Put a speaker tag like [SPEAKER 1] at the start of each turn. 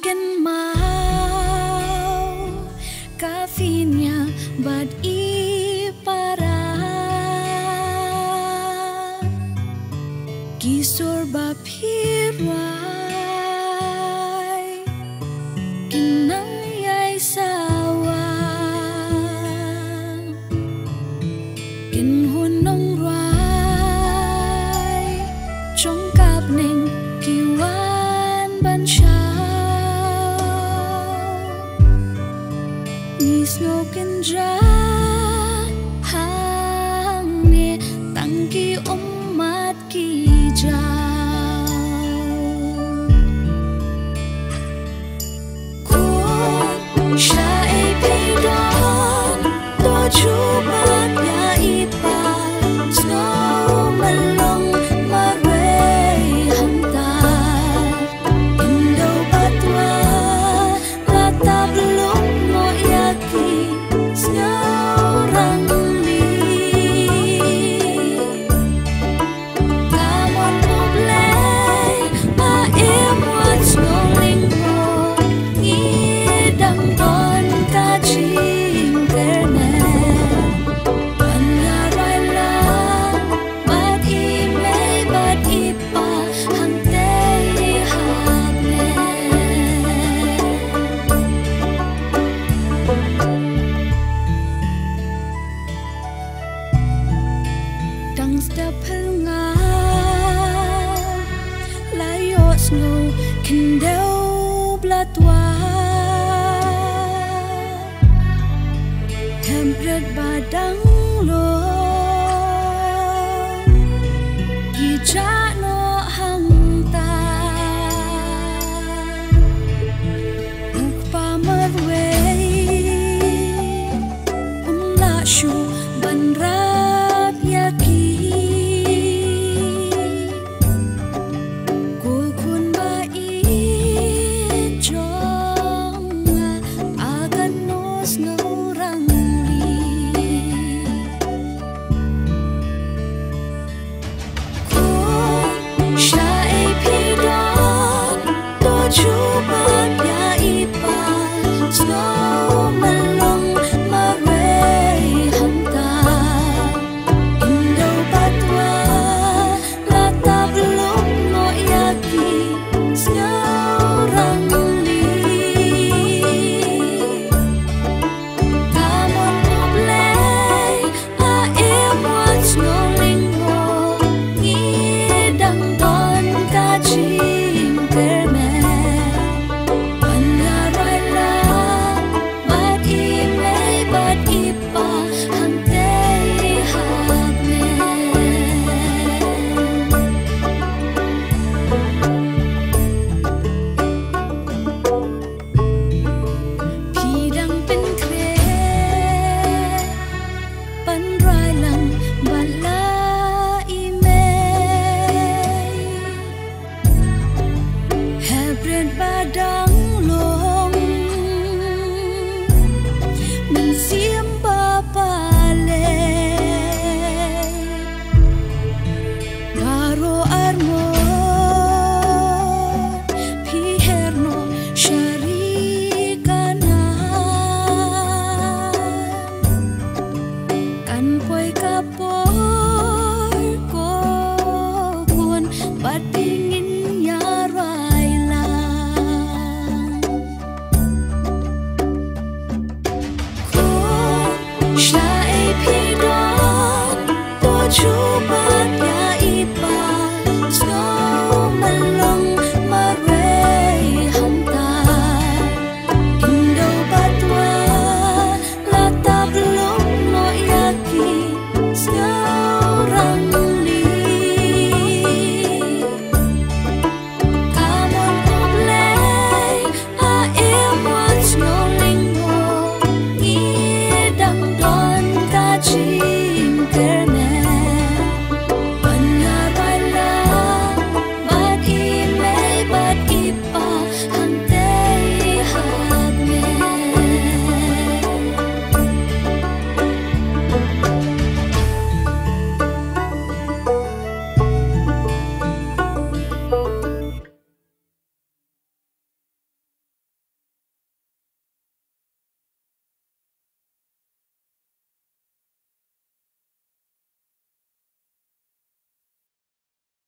[SPEAKER 1] ken mau kafinya bad iparat kisor bapirway kinayay sawa kinhunong ray chongkap neng kiwan bansyaw nisno kenja hang ne tangki umat kijau kun syai pidon to chubat ya ipa snow melong marway hantar indo batwa lata belum mo yaki seorang li kamon poblay maem wat snoring mo ngidang ton kacing ternet pangaray lang bat imay bat ipa hantay hapne dang stapel nga layos ngo kendau blatwa hempret badang lo gijano hangta ukpa marway umlasyo banrap yaki kukun ba ijong agan nos ngurang li kun syai pidon to chubat ya ipa snow melong marway hantar indo batwa lata belum mo yaki seorang li kamon poblay aem wat snoring mo ngidang ton kacing ternet pangaray lang bat imay bat ipa hantay hapne pidang penkre panray lang bala imay hebret badang long mensiam bapale baro armo piherno syarikana kan poy kapor kokun patingin nyaray lang kun syai pidon to chubat ya ipa